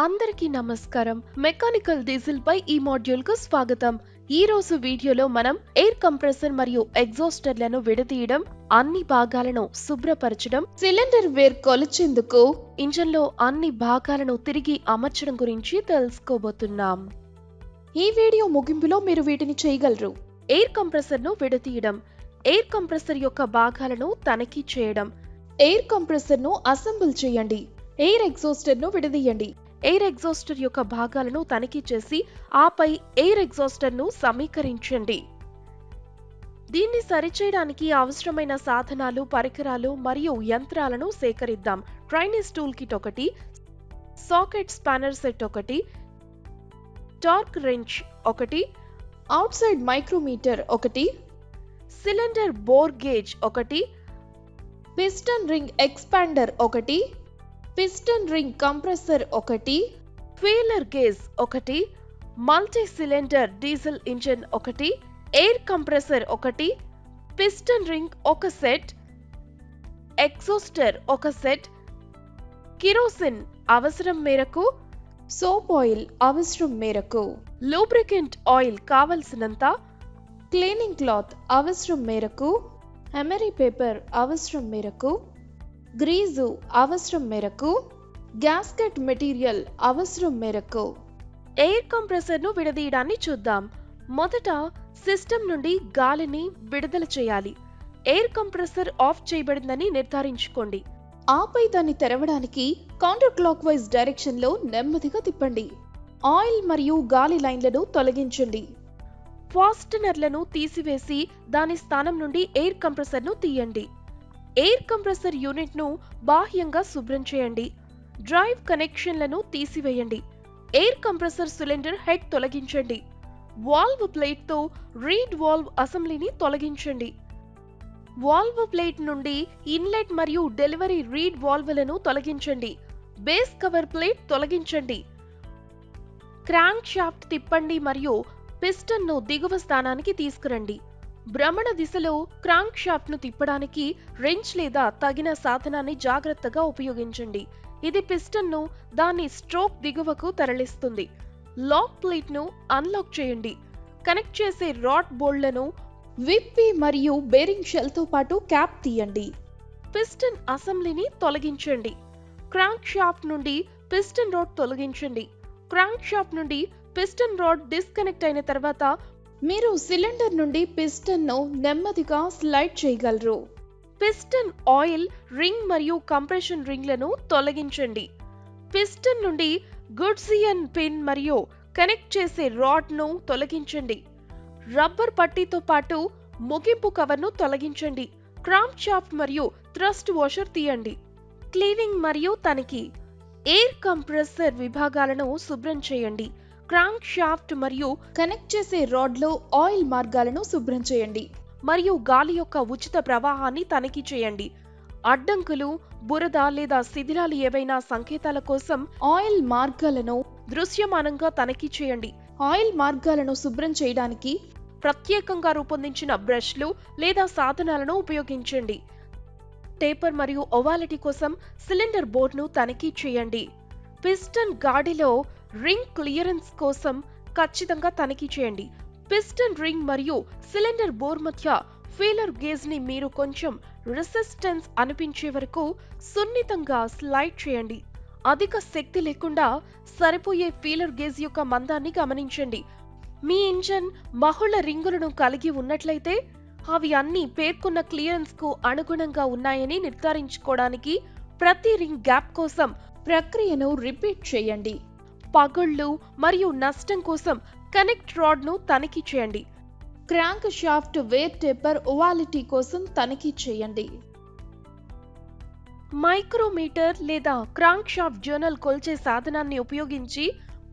అందరికీ నమస్కారం. Mechanical diesel పై ఈ మాడ్యూల్ కు స్వాగతం. ఈ రోజు వీడియోలో మనం ఎయిర్ కంప్రెసర్ మరియు ఎగ్జాస్టర్లను విడదీయడం, అన్ని భాగాలను శుభ్రపరచడం, సిలిండర్ వేర్ కొలిచేందుకు ఇంజన్ లో అన్ని భాగాలను తిరిగి అమర్చడం గురించి తెలుసుకోబోతున్నాం. ఈ వీడియో ముగింపులో మీరు వీటిని చేయగలరు. ఎయిర్ కంప్రెసర్ ను విడదీయడం, ఎయిర్ కంప్రెసర్ యొక్క భాగాలను తనిఖీ చేయడం, ఎయిర్ కంప్రెసర్ ను అసెంబుల్ చేయండి, ఎయిర్ ఎగ్జాస్టర్ ను విడదీయండి. ఎయిర్ ఎగ్జాస్టర్ యొక్క భాగాలను తనిఖీ చేసి ఆపై ఎయిర్ ఎగ్జాస్టర్ ను సమీకరించండి. దీన్ని సరిచేయడానికి అవసరమైన సాధనాలు, పరికరాలు మరియు యంత్రాలను సేకరిద్దాం. ట్రైనిస్ టూల్ కిట్ ఒకటి, సాకెట్ స్పానర్ సెట్ ఒకటి, టార్క్ రెంచ్ ఒకటి, అవుట్ సైడ్ మైక్రోమీటర్ ఒకటి, సిలిండర్ బోర్ గేజ్ ఒకటి, పిస్టన్ రింగ్ ఎక్స్పాండర్ ఒకటి, పిస్టన్ రింగ్ కంప్రెసర్ ఒకటి, ఫీలర్ గేజ్ ఒకటి, మల్టీ సిలిండర్ డీజిల్ ఇంజిన్ ఒకటి, ఎయిర్ కంప్రెసర్ ఒకటి, పిస్టన్ రింగ్ ఒక సెట్, ఎగ్జాస్టర్ ఒక సెట్, కిరోసిన్ అవసరం మేరకు, సోప్ ఆయిల్ అవసరం మేరకు, లూబ్రికెంట్ ఆయిల్ కావలసినంత, క్లీనింగ్ క్లాత్ అవసరం మేరకు, ఎమరీ పేపర్ అవసరం మేరకు, గ్రీజు అవసరం మేరకు, గ్యాస్కెట్ మెటీరియల్ అవసరం మేరకు. ఎయిర్ కంప్రెసర్ ను విడదీయడాన్ని చూద్దాం. మొదట సిస్టమ్ నుండి గాలిని విడుదల చేయాలి. ఎయిర్ కంప్రెసర్ ఆఫ్ చేయబడిందని నిర్ధారించుకోండి. ఆపై దాన్ని తెరవడానికి కౌంటర్ క్లాక్ వైజ్ డైరెక్షన్ లో నెమ్మదిగా తిప్పండి. ఆయిల్ మరియు గాలి లైన్లను తొలగించండి. ఫాస్టనర్లను తీసివేసి దాని స్థానం నుండి ఎయిర్ కంప్రెసర్ ను తీయండి. ఎయిర్ కంప్రెసర్ యూనిట్ ను బాహ్యంగా శుభ్రం చేయండి. డ్రైవ్ కనెక్షన్లను తీసివేయండి. ఎయిర్ కంప్రెసర్ సిలిండర్ హెడ్ తొలగించండి. వాల్వ్ ప్లేట్ తో రీడ్ వాల్వ్ అసెంబ్లీని తొలగించండి. వాల్వ్ ప్లేట్ నుండి ఇన్లెట్ మరియు డెలివరీ రీడ్ వాల్వ్లను తొలగించండి. బేస్ కవర్ ప్లేట్ తొలగించండి. క్రాంక్ షాఫ్ట్ తిప్పండి మరియు పిస్టన్ ను దిగువ స్థానానికి తీసుకురండి. భ్రమణ దిశలో క్రాంక్ షాఫ్ట్ ను తిప్పడానికి రెంచ్ లేదా తగిన సాధనాన్ని జాగ్రత్తగా ఉపయోగించండి. ఇది పిస్టన్ ను దాని స్ట్రోక్ దిగువకు తరలిస్తుంది. లాక్ ప్లేట్ ను అన్లాక్ చేయండి. కనెక్ట్ చేసే రాడ్ బోల్డ్లను విప్పి మరియు బేరింగ్ షెల్ తో పాటు క్యాప్ తీయండి. పిస్టన్ అసెంబ్లీని తొలగించండి. క్రాంక్ షాఫ్ట్ నుండి పిస్టన్ రాడ్ తొలగించండి. క్రాంక్ షాఫ్ట్ నుండి పిస్టన్ రాడ్ డిస్కనెక్ట్ అయిన తర్వాత మీరు సిలిండర్ నుండి పిస్టన్ ను నెమ్మదిగా స్లైడ్ చేయగలరు. పిస్టన్ ఆయిల్ రింగ్ మరియు కంప్రెషన్ రింగ్లను తొలగించండి. పిస్టన్ నుండి గుడ్సియన్ పిన్ మరియు కనెక్ట్ చేసే రాడ్ ను తొలగించండి. రబ్బర్ పట్టీతో పాటు ముగింపు కవర్ ను తొలగించండి. క్రాంక్ షాఫ్ట్ మరియు థ్రస్ట్ వాషర్ తీయండి. క్లీనింగ్ మరియు తనిఖీ. ఎయిర్ కంప్రెసర్ విభాగాలను శుభ్రం చేయండి. క్రాంక్ షాఫ్ట్ మరియు కనెక్ట్ చేసే రాడ్ లో ఆయిల్ మార్గాలను శుభ్రం చేయండి మరియు గాలి యొక్క ఉచిత ప్రవాహాన్ని తనిఖీ చేయండి. అడ్డంకులు, బురద లేదా శిథిలాలు ఏవైనా సంకేతాల కోసం ఆయిల్ మార్గాలను దృశ్యమానంగా తనిఖీ చేయండి. ఆయిల్ మార్గాలను శుభ్రం చేయడానికి ప్రత్యేకంగా రూపొందించిన బ్రష్లు లేదా సాధనాలను ఉపయోగించండి. టేపర్ మరియు ఓవాలిటీ కోసం సిలిండర్ బోర్డును తనిఖీ చేయండి. పిస్టన్ గాడిలో రింగ్ క్లియరెన్స్ కోసం ఖచ్చితంగా తనిఖీ చేయండి. పిస్టన్ రింగ్ మరియు సిలిండర్ బోర్ మధ్య ఫీలర్ గేజ్ ని మీరు కొంచెం రెసిస్టెన్స్ అనిపించే వరకు సున్నితంగా స్లైడ్ చేయండి. అధిక శక్తి లేకుండా సరిపోయే ఫీలర్ గేజ్ యొక్క మందాన్ని గమనించండి. మీ ఇంజన్ బహుళ రింగులను కలిగి ఉన్నట్లయితే అవి అన్ని పేర్కొన్న క్లియరెన్స్ కు అనుగుణంగా ఉన్నాయని నిర్ధారించుకోవడానికి ప్రతి రింగ్ గ్యాప్ కోసం ప్రక్రియను రిపీట్ చేయండి. పగుళ్ళు మరియు నష్టం కోసం కనెక్ట్ రాడ్ ను తనిఖీ చేయండి. క్రాంక్ షాఫ్ట్ వేర్ టేపర్ ఓవాలిటీ కోసం తనిఖీ చేయండి. మైక్రోమీటర్ లేదా క్రాంక్ షాఫ్ట్ జర్నల్ కొల్చే సాధనాన్ని ఉపయోగించి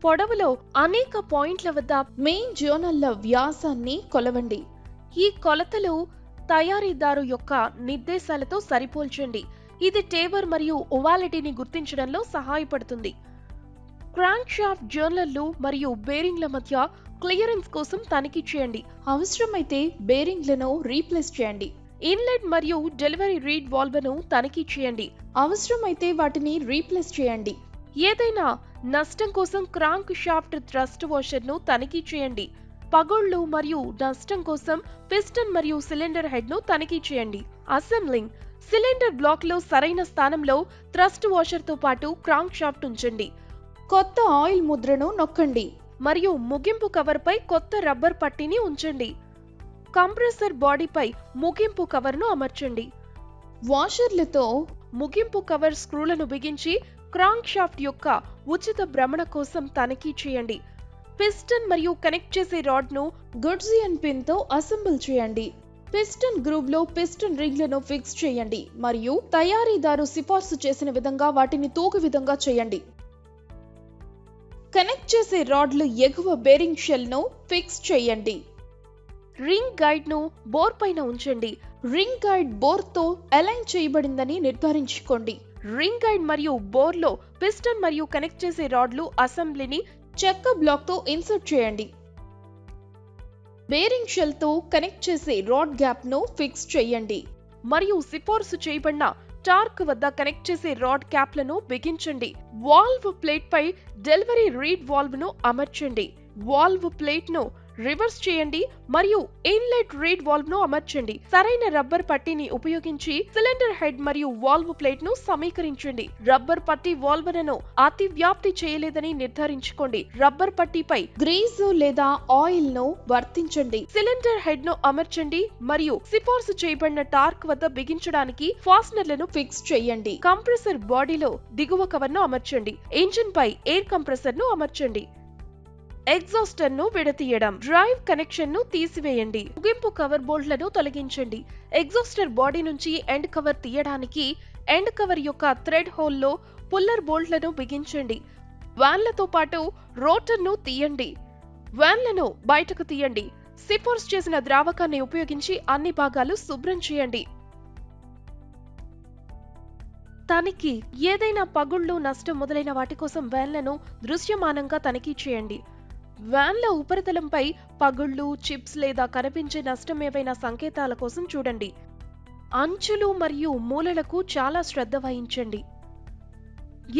పొడవులో అనేక పాయింట్ల వద్ద మెయిన్ జర్నల్ల వ్యాసాన్ని కొలవండి. ఈ కొలతలు తయారీదారు యొక్క నిర్దేశాలతో సరిపోల్చండి. ఇది టేపర్ మరియు ఓవాలిటీని గుర్తించడంలో సహాయపడుతుంది. క్రాంక్ షాఫ్ట్ జర్నల్లు మరియు బేరింగ్ల మధ్య క్లియరెన్స్ కోసం తనిఖీ చేయండి. అవసరమైతే బేరింగ్లను రీప్లేస్ చేయండి. ఇన్లెట్ మరియు డెలివరీ రీడ్ వాల్వ్ను తనిఖీ చేయండి. అవసరమైతే వాటిని రీప్లేస్ చేయండి. ఏదైనా నష్టం కోసం క్రాంక్ షాఫ్ట్ థ్రస్ట్ వాషర్ను తనిఖీ చేయండి. పగుళ్లు మరియు నష్టం కోసం పిస్టన్ మరియు సిలిండర్ హెడ్ను తనిఖీ చేయండి. అసెంబ్లింగ్. సిలిండర్ బ్లాక్లో సరైన స్థానంలో థ్రస్ట్ వాషర్తో పాటు క్రాంక్ షాఫ్ట్ ఉంచండి. కొత్త ఆయిల్ ముద్రను నొక్కండి మరియు ముగింపు కవర్పై కొత్త రబ్బర్ పట్టీని ఉంచండి. కంప్రెసర్ బాడీపై ముగింపు కవర్ను అమర్చండి. వాషర్లతో ముగింపు కవర్ స్క్రూలను బిగించి క్రాంక్ షాఫ్ట్ యొక్క ఉచిత భ్రమణ కోసం తనిఖీ చేయండి. పిస్టన్ మరియు కనెక్ట్ చేసే రాడ్ను గుడ్జియన్ పిన్ తో అసెంబుల్ చేయండి. పిస్టన్ గ్రూవ్ లో పిస్టన్ రింగ్లను ఫిక్స్ చేయండి మరియు తయారీదారు సిఫార్సు చేసిన విధంగా వాటిని తూగు విధంగా చేయండి. కనెక్ట్ చేసే రాడ్లు ఎగువ బేరింగ్ షెల్ ను ఫిక్స్ చేయండి. రింగ్ గైడ్ ను బోర్ పైన ఉంచండి. రింగ్ గైడ్ బోర్ తో అలైన్ చేయబడిందని నిర్ధారించుకోండి. రింగ్ గైడ్ మరియు బోర్ లో పిస్టన్ మరియు కనెక్ట్ చేసే రాడ్లు అసెంబ్లీని చెక్క బ్లాక్ తో ఇన్సర్ట్ చేయండి. బేరింగ్ షెల్ తో కనెక్ట్ చేసే రాడ్ గ్యాప్ ను ఫిక్స్ చేయండి మరియు సిఫార్సు చేయబడిన టార్క్ వద్ద కనెక్ట్ చేసే రాడ్ క్యాప్లను బిగించండి. వాల్వ్ ప్లేట్ పై డెలివరీ రీడ్ వాల్వ్ ను అమర్చండి. వాల్వ్ ప్లేట్ ను రివర్స్ చేయండి మరియు ఇన్లెట్ రీడ్ వాల్వ్ ను అమర్చండి. సరైన రబ్బర్ పట్టీని ఉపయోగించి సిలిండర్ హెడ్ మరియు వాల్వ్ ప్లేట్ ను సమీకరించండి. రబ్బర్ పట్టీ వాల్వ్లను అతి వ్యాప్తి చేయలేదని నిర్ధారించుకోండి. రబ్బర్ పట్టీపై గ్రీజ్ లేదా ఆయిల్ ను వర్తించండి. సిలిండర్ హెడ్ ను అమర్చండి మరియు సిఫార్సు చేయబడిన టార్క్ వద్ద బిగించడానికి ఫాస్నర్లను ఫిక్స్ చేయండి. కంప్రెసర్ బాడీలో దిగువ కవర్ ను అమర్చండి. ఇంజిన్ పై ఎయిర్ కంప్రెసర్ ను అమర్చండి. ఎగ్జాస్టర్ ను విడతీయడం. డ్రైవ్ కనెక్షన్ ను తీసివేయండి. ముగింపు కవర్ బోల్ట్లను తొలగించండి. ఎగ్జాస్టర్ బాడీ నుంచి ఎండ్ కవర్ తీయడానికి ఎండ్ కవర్ యొక్క థ్రెడ్ హోల్లో పుల్లర్ బోల్ట్లను బిగించండి. వాన్లతో పాటు రోటర్ ను తీయండి. వాన్లను బయటకు తీయండి. సిఫార్సు చేసిన ద్రావకాన్ని ఉపయోగించి అన్ని భాగాలు శుభ్రం చేయండి. తనిఖీ. ఏదైనా పగుళ్లు, నష్టం మొదలైన వాటి కోసం వాన్లను దృశ్యమానంగా తనిఖీ చేయండి. వాన్ల ఉపరితలంపై పగుళ్లు, చిప్స్ లేదా కనిపించే నష్టం ఏవైనా సంకేతాల కోసం చూడండి. అంచులు మరియు మూలలకు చాలా శ్రద్ధ వహించండి.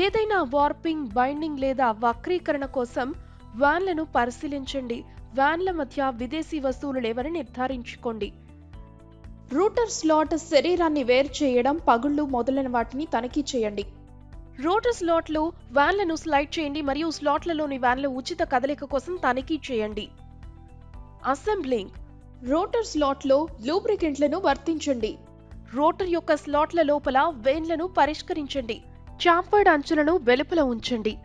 ఏదైనా వార్పింగ్, బైండింగ్ లేదా వక్రీకరణ కోసం వాన్లను పరిశీలించండి. వాన్ల మధ్య విదేశీ వస్తువులు లేవని నిర్ధారించుకోండి. రూటర్ స్లాట్ శరీరాన్ని వేరు చేయడం, పగుళ్లు మొదలైన వాటిని తనిఖీ చేయండి. రోటర్ స్లాట్లు వాన్లను స్లైడ్ చేయండి మరియు స్లాట్లలోని వాన్ల ఉచిత కదలిక కోసం తనిఖీ చేయండి. అసెంబ్లింగ్. రోటర్ స్లాట్ లో లూబ్రికెంట్లను వర్తించండి. రోటర్ యొక్క స్లాట్ల లోపల వేన్లను పరిష్కరించండి. చాంపర్డ్ అంచులను వెలుపల ఉంచండి.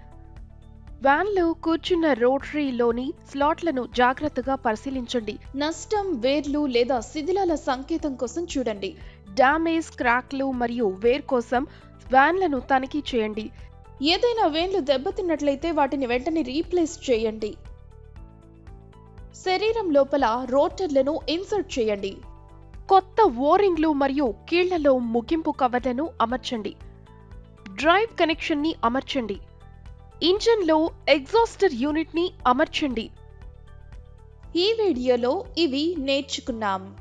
వాన్లు కూర్చున్న రోటరీలోని స్లాట్లను జాగ్రత్తగా పరిశీలించండి. నష్టం, వేర్లు లేదా శిథిలాల సంకేతం కోసం చూడండి. డామేజ్, క్రాక్లు మరియు వేర్ కోసం వాన్లను తనిఖీ చేయండి. ఏదైనా వేన్లు దెబ్బతిన్నట్లయితే వాటిని వెంటనే రీప్లేస్ చేయండి. శరీరం లోపల రోటర్లను ఇన్సర్ట్ చేయండి. కొత్త ఓరింగ్లు మరియు కీళ్లలో ముగింపు కవర్లను అమర్చండి. డ్రైవ్ కనెక్షన్ ని అమర్చండి. ఇంజన్లో ఎగ్జాస్టర్ యూనిట్ ని అమర్చండి. ఈ వీడియోలో ఇవి నేర్చుకున్నాం.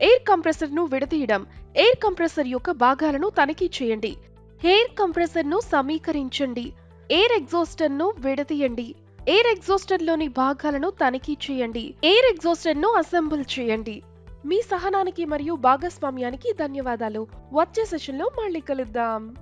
ఎయిర్ కంప్రెసర్ ను విడదీయడం. ఎయిర్ కంప్రెసర్ యొక్క భాగాలను తనిఖీ చేయండి. ఎయిర్ కంప్రెసర్ ను సమీకరించండి. ఎయిర్ ఎగ్జాస్టర్ ను విడదీయండి. ఎయిర్ ఎగ్జాస్టర్ లోని భాగాలను తనిఖీ చేయండి. ఎయిర్ ఎగ్జాస్టర్ ను అసెంబుల్ చేయండి. మీ సహనానికి మరియు భాగస్వామ్యానికి ధన్యవాదాలు. వచ్చే సెషన్లో మళ్ళీ కలుద్దాం.